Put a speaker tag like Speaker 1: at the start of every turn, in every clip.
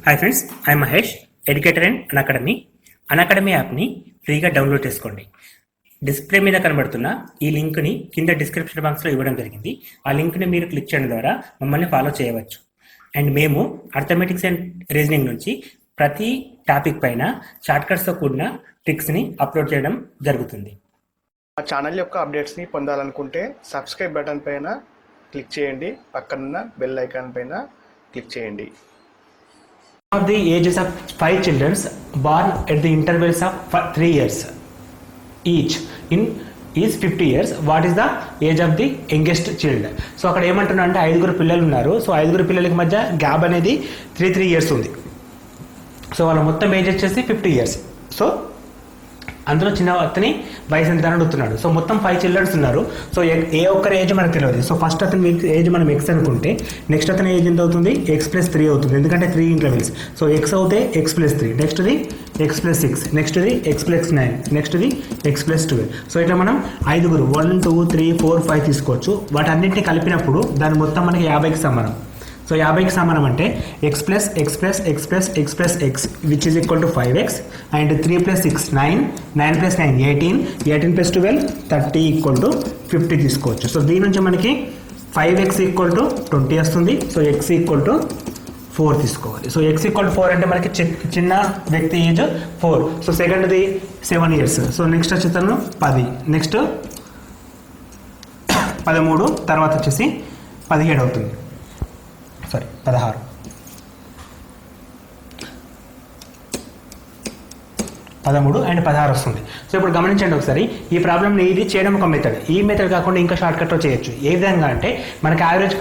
Speaker 1: Hi friends, I Mahesh, educator and Unacademy యాప్ని ఫ్రీగా download చేసుకోండి. డిస్ప్లే మీద కనబడుతున్న ఈ లింక్ని కింద డిస్క్రిప్షన్ బాక్స్లో ఇవ్వడం జరిగింది. ఆ లింక్ని మీరు క్లిక్ చేయడం ద్వారా మమ్మల్ని ఫాలో చేయవచ్చు. అండ్ మేము అర్థమెటిక్స్ అండ్ రీజనింగ్ నుంచి ప్రతి టాపిక్ పైన షార్ట్కట్స్తో కూడిన ట్రిక్స్ని అప్లోడ్ చేయడం జరుగుతుంది.
Speaker 2: మా ఛానల్ యొక్క అప్డేట్స్ని పొందాలనుకుంటే సబ్స్క్రైబ్ బటన్ పైన క్లిక్ చేయండి, పక్కనున్న బెల్ ఐకాన్ పైన క్లిక్ చేయండి.
Speaker 1: Of the ages of 5 children born at the intervals of 3 years each in is 50 years. What is the age of the youngest child? So అక్కడ ఏమంటున్నా అంటే 5 పిల్లలు ఉన్నారు. సో 5 పిల్లలకి మధ్య గ్యాప్ అనేది 3 years ఉంది. సో వాళ్ళ మొత్తం ఏజ్ వచ్చేసి 50 years. సో అందులో చిన్న అతని వయసు ఎంత అని అడుగుతున్నాడు. సో మొత్తం 5 చిల్డ్రన్స్ ఉన్నారు. సో ఏ ఒక్కరి ఏజ్ మనకు తెలియదు. సో ఫస్ట్ అతని ఏజ్ మనం ఎక్స్ అనుకుంటే నెక్స్ట్ అతని ఏజ్ ఎంత అవుతుంది? x+3 అవుతుంది, ఎందుకంటే 3 ఇంటర్వెల్స్. సో ఎక్స్ అవుతే x+3, నెక్స్ట్ది x+6, నెక్స్ట్ది x+9, నెక్స్ట్ది x+12. So ఇట్లా మనం 5 1 2 3 4 5 తీసుకోవచ్చు. వాటన్నింటినీ కలిపినప్పుడు దాని మొత్తం మనకి 50కి సమానం. సో 50కి సమానం అంటే x plus x plus x plus x plus x which is equal to 5x and 3 plus 6 9, 9 plus 9 18, 18 plus 12 30 equal to 50 తీసుకోవచ్చు. సో దీని నుంచి మనకి 5x equal to 20 వస్తుంది. సో x equal to 4 తీసుకోవాలి. సో x equal to 4 అంటే మనకి చిన్న వ్యక్తి ఏజ్ 4. సో సెకండ్ది 7 years. సో నెక్స్ట్ వచ్చేతను 10, నెక్స్ట్ 13, తర్వాత వచ్చేసి 17 అవుతుంది, 16. అండ్ 16 వస్తుంది. సో ఇప్పుడు గమనించండి ఒకసారి, ఈ ప్రాబ్లమ్ని ఇది చేయడం ఒక మెథడ్. ఈ మెథడ్ కాకుండా ఇంకా షార్ట్ కట్లో చేయొచ్చు. ఏ విధంగా అంటే మనకి యావరేజ్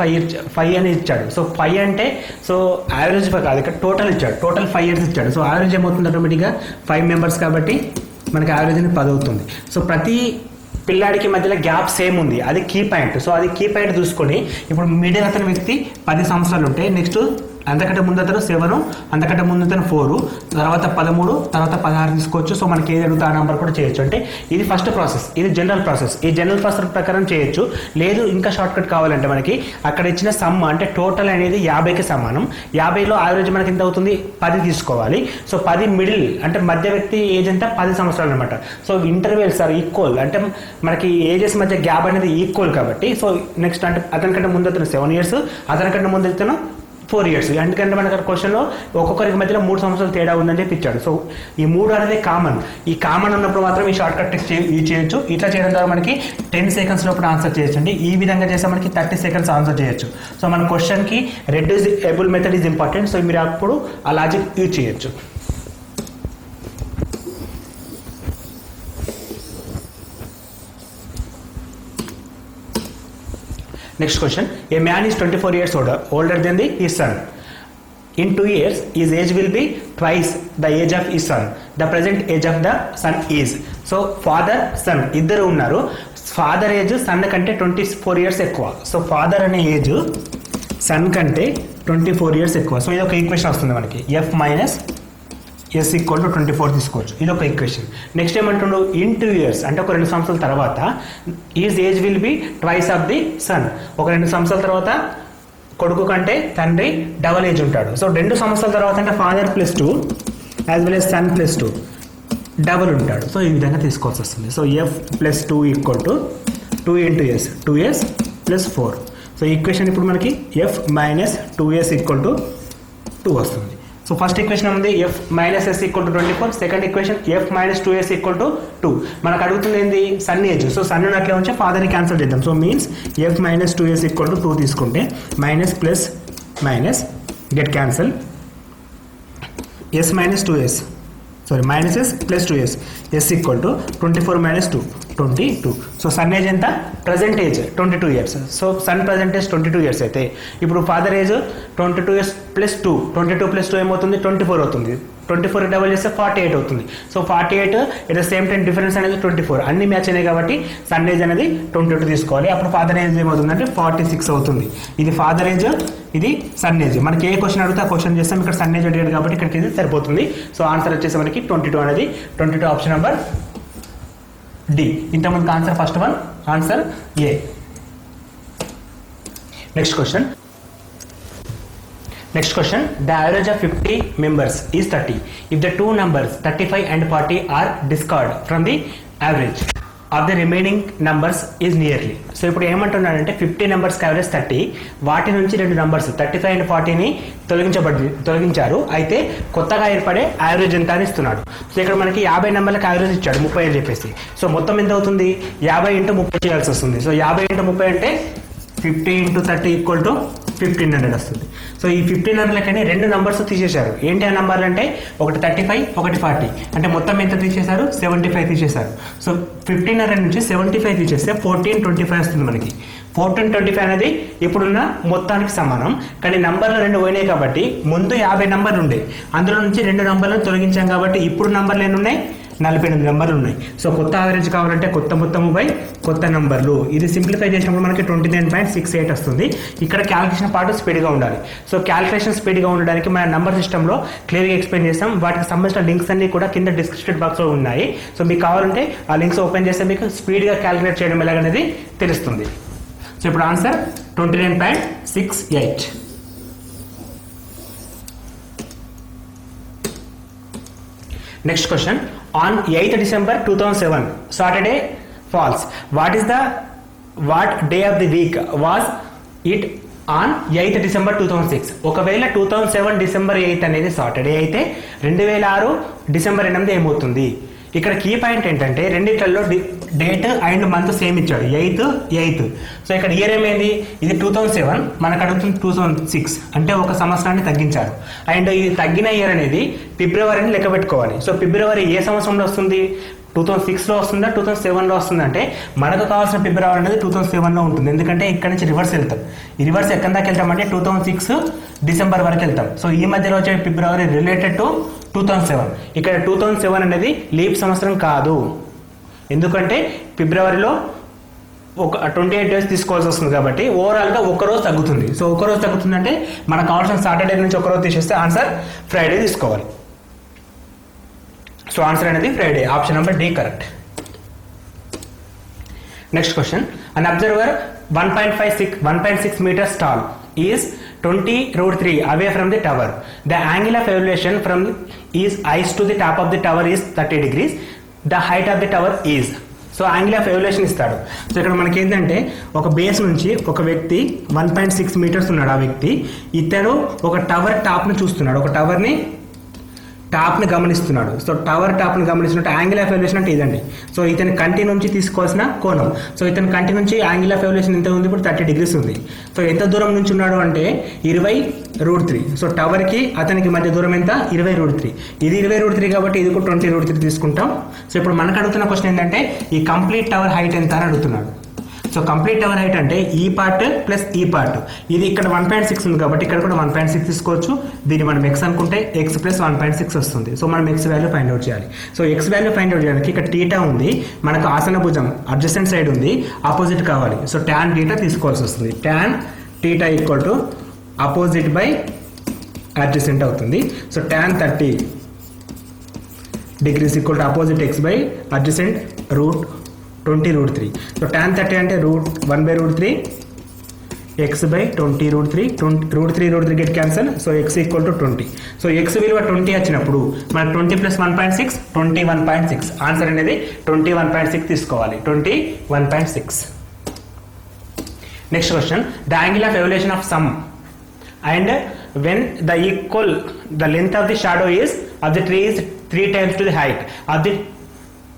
Speaker 1: 5 అని ఇచ్చాడు. సో 5 అంటే సో యావరేజ్ కాదు, ఇక్కడ టోటల్ ఇచ్చాడు. టోటల్ 5 years ఇచ్చాడు. సో యావరేజ్ ఏమవుతుంది? ఆటోమేటిక్గా 5 members కాబట్టి మనకి యావరేజ్ అని 10 అవుతుంది. సో ప్రతి పిల్లాడికి మధ్యలో గ్యాప్ సేమ్ ఉంది, అది కీ పాయింట్. సో అది కీ పాయింట్ చూసుకొని ఇప్పుడు మిడిల్ అతని వ్యక్తి 10 సంవత్సరాలు ఉంటాయి. నెక్స్ట్ అంతకంటే ముందు అతను 7, అంతకంటే ముందు అతను 4, తర్వాత 13, తర్వాత 16 తీసుకోవచ్చు. సో మనకి ఏది అడుగుతా ఆ నెంబర్ కూడా చేయొచ్చు. అంటే ఇది ఫస్ట్ ప్రాసెస్, ఇది జనరల్ ప్రాసెస్. ఈ జనరల్ ప్రాసెస్ ప్రకారం చేయొచ్చు. లేదు ఇంకా షార్ట్ కట్ కావాలంటే మనకి అక్కడ ఇచ్చిన సమ్ అంటే టోటల్ అనేది 50కి సమానం. 50లో యావరేజ్ మనకి ఎంత అవుతుంది? 10 తీసుకోవాలి. సో 10 మిడిల్ అంటే మధ్య వ్యక్తి ఏజ్ ఎంత? 10 సంవత్సరాలు అనమాట. సో ఇంటర్వెల్స్ ఆర్ ఈక్వల్, అంటే మనకి ఏజెస్ మధ్య గ్యాప్ అనేది ఈక్వల్ కాబట్టి. సో నెక్స్ట్ అంటే అతనికంటే ముందు అతను 7 years, అతనికంటే ముందు అతను 4 years. ఎందుకంటే మనకు క్వశ్చన్లో ఒక్కొక్కరికి మధ్యలో 3 సంవత్సరాలు తేడా ఉందని చెప్పి ఇచ్చాడు. సో ఈ 3 అనేది కామన్. ఈ కామన్ ఉన్నప్పుడు మాత్రం ఈ షార్ట్ కట్ చేయొచ్చు. ఇట్లా చేయడం ద్వారా మనకి 10 seconds లోపల ఆన్సర్ చేయొచ్చు అండి. ఈ విధంగా చేస్తే మనకి 30 seconds ఆన్సర్ చేయొచ్చు. సో మన క్వశ్చన్కి reducible method is important. So మీరు అప్పుడు ఆ లాజిక్ యూజ్ చేయొచ్చు. Next question. A man is 24 years older than his son. In 2 years, his age will be twice the age of his son. The present age of the son is. So, father, son, ఇద్దరు ఉన్నారు. Father age sun కంటే 24 years ఎక్కువ. So father అనే age sun కంటే 24 years ఎక్కువ. So ఇది ఒక equation వస్తుంది మనకి. F minus S equal to 24 తీసుకోవచ్చు. ఇది ఒక ఈక్వేషన్. నెక్స్ట్ ఏమంటుండు? ఇన్ 2 years అంటే ఒక 2 సంవత్సరాల తర్వాత his age will be twice of the son. ఒక 2 సంవత్సరాల తర్వాత కొడుకు కంటే తండ్రి డబల్ ఏజ్ ఉంటాడు. సో 2 సంవత్సరాల తర్వాత అంటే father +2 as well as son +2 double ఉంటాడు. సో ఈ విధంగా తీసుకోవాల్సి వస్తుంది. So F+2 equal to 2 × S, 2S + 4. So equation ఇప్పుడు మనకి F minus 2S equal to 2 వస్తుంది. సో ఫస్ట్ ఈక్వేషన్ ఉంది F minus S equal to 24. Second equation F minus 2S equal to 2. మనకు అడుగుతుంది ఏంది? Sun age. సో సన్ అట్లా ఉంచి ఫాదర్ని క్యాన్సిల్ చేద్దాం. So means F minus 2S equal to 2 తీసుకుంటే minus plus minus get cancel. S minus 2S minus S plus 2S. S equal to 24 minus 2, 22. So son age ఎంత? Present age 22 years. So son present age 22 years అయితే ఇప్పుడు father age 22 years + 2, 22 + 2 ఏమవుతుంది? 24 అవుతుంది. 24 double చేస్తే 48 అవుతుంది. So 48 at the same time difference అనేది 24. అన్ని match అయినాయి కాబట్టి సన్ ఏజ్ అనేది 22 తీసుకోవాలి. అప్పుడు ఫాదర్ ఏజ్ ఏమవుతుందంటే 46 అవుతుంది. ఇది ఫాదర్ ఏజ్, ఇది సన్ ఏజ్. మనకి ఏ క్వశ్చన్ అడిగితే ఆ క్వశ్చన్ చేస్తాం. ఇక్కడ సన్ ఏజ్ అడిగాడు కాబట్టి ఇక్కడికి ఇది సరిపోతుంది. సో ఆన్సర్ వచ్చేసి మనకి 22 అనేది 22 ఆప్షన్ నెంబర్ డి. ఇంతకుముందుకు answer first one answer A. Next question. Next question, the average of 50 members is 30. If the two numbers 35 and 40 are discarded from the average of the remaining numbers is nearly. So ఇప్పుడు ఏమంటున్నాడంటే 50 నెంబర్స్కి average 30, వాటి నుంచి రెండు numbers 35 and 40ని తొలగించారు, అయితే కొత్తగా ఏర్పడే యావరేజ్ ఎంత అని ఇస్తున్నాడు. సో ఇక్కడ మనకి 50 నెంబర్లకు యావరేజ్ ఇచ్చాడు 30 అని చెప్పేసి. సో మొత్తం ఎంత అవుతుంది, 50 ఇంటూ 30 చేయాల్సి వస్తుంది. సో 50 ఇంటూ 30 అంటే 50 ఇంటూ 30 ఈక్వల్ టు 1500 వస్తుంది. సో ఈ 1500 రెండు నంబర్స్ తీసేశారు. ఏంటి ఆ నంబర్లు అంటే ఒకటి 35 ఒకటి 40, అంటే మొత్తం ఎంత తీసేశారు, 75 తీసేశారు. సో 1500 నుంచి 75 తీసేస్తే 1425 వస్తుంది మనకి. 1425 అనేది ఇప్పుడున్న మొత్తానికి సమానం. కానీ నంబర్లు రెండు పోయినాయి కాబట్టి ముందు 50 నంబర్లు ఉండే, అందులో నుంచి రెండు నంబర్లను తొలగించాం కాబట్టి ఇప్పుడు నంబర్లు ఎన్ని ఉన్నాయి, 48 నెంబర్లు ఉన్నాయి. సో కొత్త యావరేజ్ కావాలంటే కొత్త మొత్తము బై కొత్త నంబర్లు. ఇది సింప్లిఫై చేసినప్పుడు మనకి 29.68 వస్తుంది. ఇక్కడ క్యాలిక్యులేషన్ పార్ట్ స్పీడ్గా ఉండాలి. సో క్యాలిక్యులేషన్ స్పీడ్గా ఉండడానికి మన నంబర్ సిస్టంలో క్లియర్గా ఎక్స్ప్లెయిన్ చేస్తాం. వాటికి సంబంధించిన లింక్స్ అన్ని కూడా కింద డిస్క్రిప్షన్ బాక్స్లో ఉన్నాయి. సో మీకు కావాలంటే ఆ లింక్స్ ఓపెన్ చేస్తే మీకు స్పీడ్గా క్యాలిక్యులేట్ చేయడం ఎలాగనేది తెలుస్తుంది. సో ఇప్పుడు answer 29.68. Next question, on 8th December 2007 Saturday falls. What day of the week was it on 8th December 2006? ఒకవేళ 2007 డిసెంబర్ 8 అనేది సాటర్డే అయితే 2006 డిసెంబర్ 8 ఏమవుతుంది? ఇక్కడ కీ పాయింట్ ఏంటంటే రెండిట్లలో డేట్ అండ్ మంత్ సేమ్ ఇచ్చాడు, 8th. సో ఇక్కడ ఇయర్ ఏమైంది, ఇది 2007, మనకు అడుగుతుంది 2006, అంటే ఒక సంవత్సరాన్ని తగ్గించారు. అండ్ ఇది తగ్గిన ఇయర్ అనేది ఫిబ్రవరిని లెక్క పెట్టుకోవాలి. సో ఫిబ్రవరి ఏ సంవత్సరంలో వస్తుంది, 2006లో వస్తుందా 2007లో వస్తుంది? అంటే మనకు కావాల్సిన ఫిబ్రవరి అనేది 2007లో ఉంటుంది, ఎందుకంటే ఇక్కడ నుంచి రివర్స్ వెళ్తాం. ఈ రివర్స్ ఎక్కడి దాకా వెళ్తాం అంటే 2006 డిసెంబర్ వరకు వెళ్తాం. సో ఈ మధ్యలో వచ్చే ఫిబ్రవరి రిలేటెడ్ టు 2007. ఇక్కడ 2007 అనేది లీప్ సంవత్సరం కాదు, ఎందుకంటే ఫిబ్రవరిలో ఒక 28 డేస్ తీసుకోవాల్సి వస్తుంది కాబట్టి ఓవరాల్గా ఒకరోజు తగ్గుతుంది. సో ఒకరోజు తగ్గుతుందంటే మనకు కావాల్సిన సాటర్డే నుంచి ఒకరోజు తీసేస్తే ఆన్సర్ ఫ్రైడే తీసుకోవాలి. సో ఆన్సర్ అనేది Friday, option number D correct. Next question, an observer 1.6 meters tall is 20√3 away from the tower. The angle of elevation from his eyes to the top of the tower is 30 degrees. The height of the tower is. So angle of evolution ఇస్తాడు. So ఇక్కడ మనకి ఏంటంటే ఒక base నుంచి ఒక వ్యక్తి 1.6 meters ఉన్నాడు. ఆ వ్యక్తి ఇతడు ఒక టవర్ టాప్ను చూస్తున్నాడు, ఒక టవర్ని టాప్ని గమనిస్తున్నాడు. సో టవర్ టాప్ని గమనిస్తున్నట్టు యాంగిల్ ఆఫ్ ఎవల్యూషన్ అంటే ఇదండి. సో ఇతని కంటి నుంచి తీసుకోవాల్సిన కోణం. సో ఇతని కంటి నుంచి యాంగిల్ ఆఫ్ ఎవల్యూషన్ ఎంత ఉంది, ఇప్పుడు 30 degrees ఉంది. సో ఎంత దూరం నుంచి ఉన్నాడు అంటే 20√3. సో టవర్కి అతనికి మధ్య దూరం ఎంత, 20√3. ఇది 20√3 కాబట్టి ఇది కూడా 20√3 తీసుకుంటాం. సో ఇప్పుడు మనకు అడుగుతున్న క్వశ్చన్ ఏంటంటే ఈ కంప్లీట్ టవర్ హైట్ ఎంత అని అడుగుతున్నాడు. సో కంప్లీట్ టవర్ హైట్ అంటే ఈ పార్ట్ ప్లస్ ఈ పార్ట్, ఇది ఇక్కడ 1.6 ఉంది కాబట్టి ఇక్కడ కూడా 1.6 తీసుకోవచ్చు. దీన్ని మనం ఎక్స్ అనుకుంటే ఎక్స్ ప్లస్ 1.6 వస్తుంది. సో మనం ఎక్స్ వాల్యూ ఫైండ్ అవుట్ చేయాలి. So x value find out చేయడానికి ఇక్కడ టీటా ఉంది, మనకు ఆసన భుజం అడ్జసెంట్ సైడ్ ఉంది, ఆపోజిట్ కావాలి. సో tan టీటా తీసుకోవాల్సి వస్తుంది. tan theta equal to opposite by adjacent అవుతుంది. So tan 30 degrees equal to opposite x by adjacent √20√3. So tan 30 అంటే 1/√3 x by 20√3. √3 get cancel. So x equal to 20. So x విలువ 20 వచ్చినప్పుడు మనకు 20 plus 1.6 21.6. Answer అనేది 21.6 తీసుకోవాలి, 21.6. Next question, the angle of evolution of some and when the length of the shadow is of the tree is 3 times to the height of the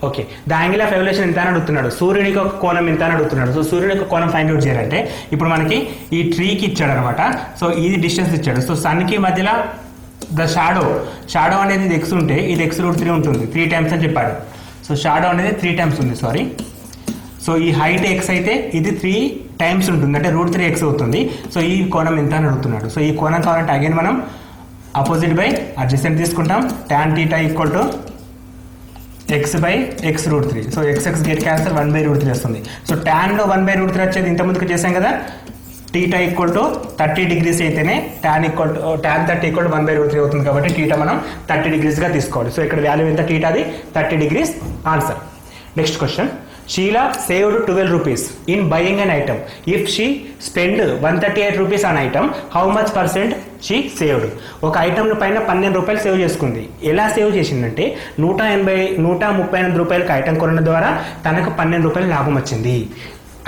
Speaker 1: okay the angle of evolution ఎంత అని అడుగుతున్నాడు, సూర్యునికి ఒక కోణం ఎంత అని అడుగుతున్నాడు. So సూర్యునికి ఒక కోణం ఫైండ్ అవుట్ చేయాలంటే ఇప్పుడు మనకి ఈ ట్రీకి ఇచ్చాడు అనమాట. సో ఇది డిస్టెన్స్ ఇచ్చాడు. సో సన్కి మధ్యలో ద షాడో అనేది ఇది ఎక్స్ ఉంటే ఇది x√3 ఉంటుంది, 3 times అని చెప్పాడు. సో షాడో అనేది 3 times ఉంది, సారీ. సో ఈ హైట్ ఎక్స్ అయితే ఇది 3 times ఉంటుంది, అంటే √3x అవుతుంది. సో ఈ కోణం ఎంత అని అడుగుతున్నాడు. సో ఈ కోణం కావాలంటే అగైన్ మనం అపోజిట్ బై అడ్జసెంట్ తీసుకుంటాం. tan theta equal to x by x√3. So x get cancel 1/√3 వస్తుంది. సో ట్యాన్లో 1/√3 వచ్చేది ఇంత ముందుకు చేసాం కదా. టీటా ఈక్వల్ టు 30 degrees అయితేనే tan 30 ఈక్వల్ టు 1/√3 అవుతుంది కాబట్టి టీటా మనం 30 degrees తీసుకోవాలి. సో ఇక్కడ వాల్యూ ఎంత టీటాది 30 degrees answer. Next question, Sheila saved 12 rupees in buying an item. If she spent 138 rupees on item, how much percent she saved? ఒక item పైన 12 రూపాయలు సేవ్ చేసుకుంది. ఎలా సేవ్ చేసిందంటే 138 రూపాయలకి ఐటమ్ కొనడం ద్వారా తనకు 12 రూపాయలు లాభం వచ్చింది.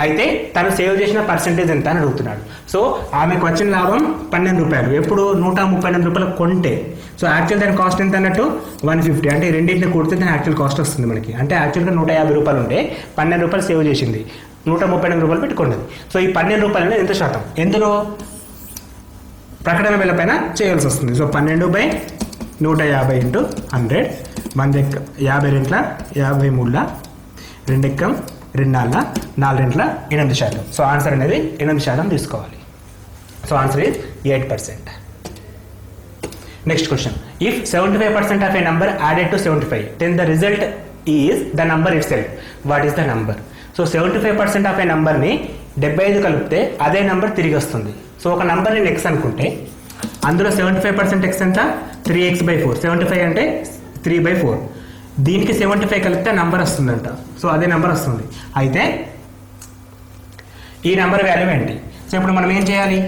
Speaker 1: అయితే తను సేవ్ చేసిన పర్సెంటేజ్ ఎంత అని అడుగుతున్నాడు. సో ఆమెకు వచ్చిన లాభం 12 రూపాయలు. ఎప్పుడు 138 రూపాయలు కొంటే, సో యాక్చువల్ దాని కాస్ట్ ఎంత అన్నట్టు 150. అంటే రెండింటిని కూడితే దాని యాక్చువల్ కాస్ట్ వస్తుంది మనకి. అంటే యాక్చువల్గా 150 రూపాయలు ఉంటే 12 రూపాయలు సేవ్ చేసింది, 138 రూపాయలు పెట్టుకున్నది. సో ఈ 12 రూపాయలు ఎంత శాతం ఎందులో ప్రకటన వేల పైన చేయాల్సి వస్తుంది. సో 12/150 ఇంటూ 100, 50 రెంట్ల 53 2 ఎక్కం 2 4 రెంట్ల 8%. సో ఆన్సర్ అనేది 8% తీసుకోవాలి. So answer is 8%. Next question, if 75% of a number added to 75, then the result is the number itself. What is the number? So 75% of a నంబర్ని 75 కలిపితే అదే నంబర్ తిరిగి వస్తుంది. సో ఒక నంబర్ నేను X అనుకుంటే అందులో 75% ఎక్స్ ఎంత? 3x/4. 75 అంటే 3/4. దీనికి 75 కలిపితే నంబర్ వస్తుందంట. సో అదే నెంబర్ వస్తుంది. అయితే ఈ నెంబర్ వాల్యూ ఏంటి? సో ఇప్పుడు మనం ఏం చేయాలి?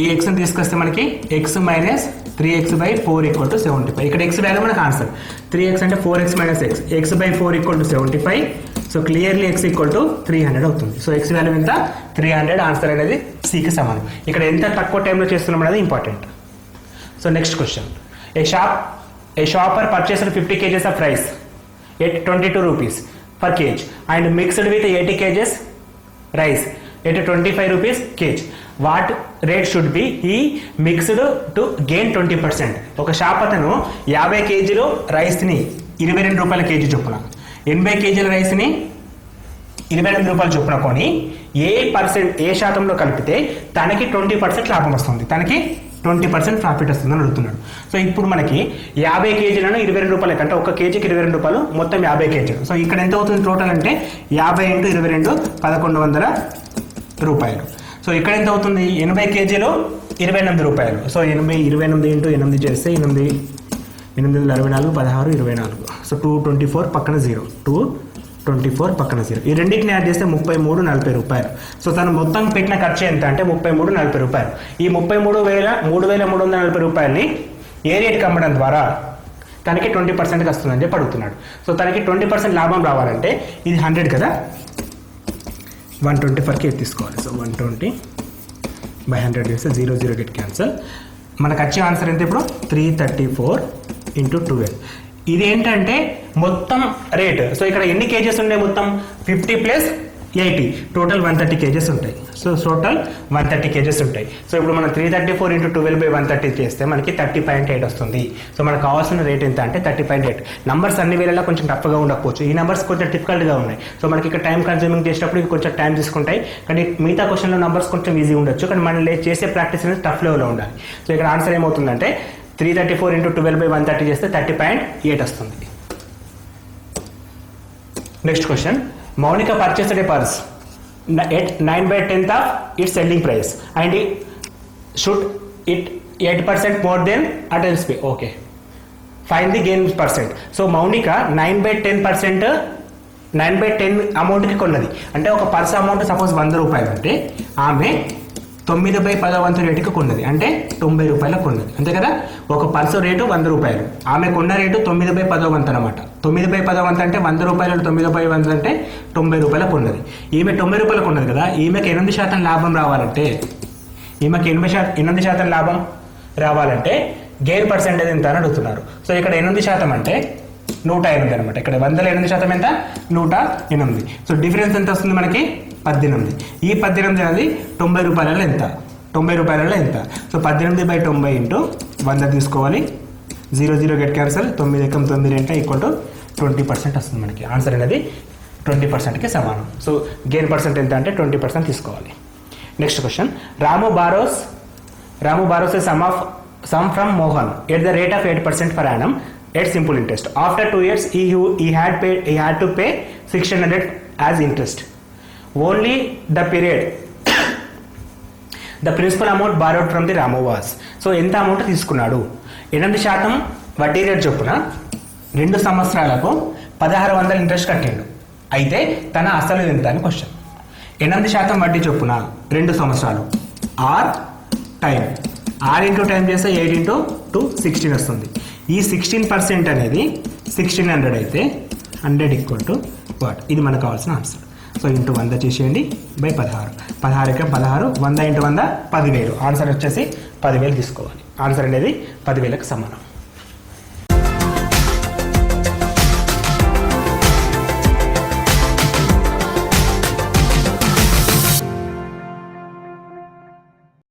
Speaker 1: ఈ ఎక్స్ని తీసుకొస్తే మనకి x minus 3x/4 equal to 75. ఇక్కడ x వాల్యూ మనకు ఆన్సర్. 3x అంటే 4x minus x, x/4 equal to 75. So clearly x equal to 300 అవుతుంది. సో x వాల్యూ ఎంత? 300. ఆన్సర్ అనేది సికి సమానం. ఇక్కడ ఎంత తక్కువ టైంలో చేస్తున్నాం అనేది important. So next question, A shopper purchased 50 kgs of rice at 22 rupees per kg and mixed with 80 kgs rice at 25 rupees kg. What rate should be he mixed to gain 20%? ఒక షాప్ అతను 50 kg రైస్ని 22 రూపాయల KG చొప్పున, 80 kg రైస్ని 28 రూపాయల చొప్పున కొని ఏ శాతంలో కలిపితే తనకి 20% లాభం వస్తుంది, తనకి 20% ప్రాఫిట్ వస్తుందని అడుగుతున్నాడు. సో ఇప్పుడు మనకి 50 కేజీలను 22 రూపాయలకి, అంటే ఒక కేజీకి 22 రూపాయలు, మొత్తం 50 కేజీలు. సో ఇక్కడ ఎంత అవుతుంది టోటల్ అంటే 50 × 22 1100 రూపాయలు. సో ఇక్కడ ఎంత అవుతుంది? 80 కేజీలు 28 రూపాయలు. సో 28 × 8 చేస్తే 8 8 64 24. సో 224 పక్కన 0, 224 పక్కన 0. ఈ రెండింటిని యాడ్ చేస్తే 33 40 రూపాయలు. సో తను మొత్తం పెట్టిన ఖర్చు ఎంత అంటే 33 40 రూపాయలు. ఈ 33,340 రూపాయలని ఏ రేట్కి అమ్మడం ద్వారా తనకి 20% వస్తుందని చెప్పి అడుగుతున్నాడు. సో తనకి 20% లాభం రావాలంటే ఇది 100 కదా, 120 పర్ కేజీ తీసుకోవాలి. సో 120/100 చేస్తే 0 0 గెట్ క్యాన్సల్. మనకు వచ్చే ఆన్సర్ ఎంత ఇప్పుడు? 334 × 12. ఇది ఏంటంటే మొత్తం రేట్. సో ఇక్కడ ఎన్ని కేజెస్ ఉన్నాయి? మొత్తం 50 + 80, టోటల్ 130 కేజెస్ ఉంటాయి. సో టోటల్ 130 కేజెస్ ఉంటాయి. సో ఇప్పుడు మనం 334 × 12/130 చేస్తే మనకి 30.8 వస్తుంది. సో మనకు కావాల్సిన రేట్ ఎంత అంటే 30.8. నంబర్స్ అన్ని వేళలా కొంచెం టఫ్గా ఉండకపోవచ్చు, ఈ నెంబర్స్ కొంచెం డిఫికల్ట్గా ఉన్నాయి. సో మనకి ఇక్కడ టైం కన్జ్యూమింగ్ చేసేటప్పుడు ఇవి కొంచెం టైం తీసుకుంటాయి, కానీ మిగతా క్వశ్చన్లో నంబర్స్ కొంచెం ఈజీ ఉండొచ్చు, కానీ మనం చేసే ప్రాక్టీస్ అనేది టఫ్ లెవెల్లో ఉండాలి. సో ఇక్కడ ఆన్సర్ ఏమవుతుందంటే 334 × 12/130 చేస్తే 30.8 వస్తుంది. Next question, Monica purchased a purse at 9/10 of its selling price and should it 8% more than attendance pay. Okay, find the gain percent. So Monica 9/10% 9/10 అమౌంట్కి కొన్నది. అంటే ఒక పర్స్ అమౌంట్ సపోజ్ 100 రూపాయలు అంటే ఆమె 9/10 రేటుకి కొన్నది, అంటే 90 రూపాయలకు కొన్నది, అంతే కదా. ఒక పర్సు రేటు 100 రూపాయలు, ఆమె కొన్న రేటు 9/10 అనమాట. 9/10 అంటే 100 రూపాయలు, 9/10 అంటే 90 రూపాయలకు కొన్నది. ఈమె 90 రూపాయలకు కొన్నది కదా, ఈమెకి 8% లాభం రావాలంటే, ఈమెకి 8% లాభం రావాలంటే గెయిన్ పర్సెంటేజ్ ఎంత అని అడుగుతున్నారు. సో ఇక్కడ 8% అంటే 108 అనమాట. ఇక్కడ 100లో 8% ఎంత? 108. సో డిఫరెన్స్ ఎంత వస్తుంది మనకి? 18. ఈ 18 అనేది 90 రూపాయలలో ఎంత? 90 రూపాయలలో ఎంత? సో 18/90 × 100 తీసుకోవాలి. 0 0 గెట్ క్యాన్సల్. 9 × 9 అంటే ఈక్వల్ టు 20% వస్తుంది మనకి. ఆన్సర్ అనేది 20%కి సమానం. సో గెయిన్ పర్సెంట్ ఎంత అంటే 20% తీసుకోవాలి. Next question, Ramu borrows A sum from Mohan at the rate of 8% per annum at simple interest. After 2 years he had to pay 600 as interest. Only the period the principal amount borrowed from the Ramu was. So ఎంత amount తీసుకున్నాడు? 8% వడ్డీ rate చొప్పున 2 సంవత్సరాలకు 1600 interest కట్టిండు. అయితే తన అసలు ఎంత అని క్వశ్చన్. 8% వడ్డీ చొప్పున 2 సంవత్సరాలు R time, R into time చేస్తే 8 ఇంటూ 2 16 వస్తుంది. ఈ 16% అనేది 1600 అయితే 100 ఈక్వల్ టు వాట్, ఇది మనకు కావాల్సిన ఆన్సర్. సో ఇంటూ 100 చేసేయండి బై 16, 16 16, 100 ఇంటూ 100 10,000. ఆన్సర్ వచ్చేసి 10,000 తీసుకోవాలి. ఆన్సర్ అనేది 10,000కి సమానం.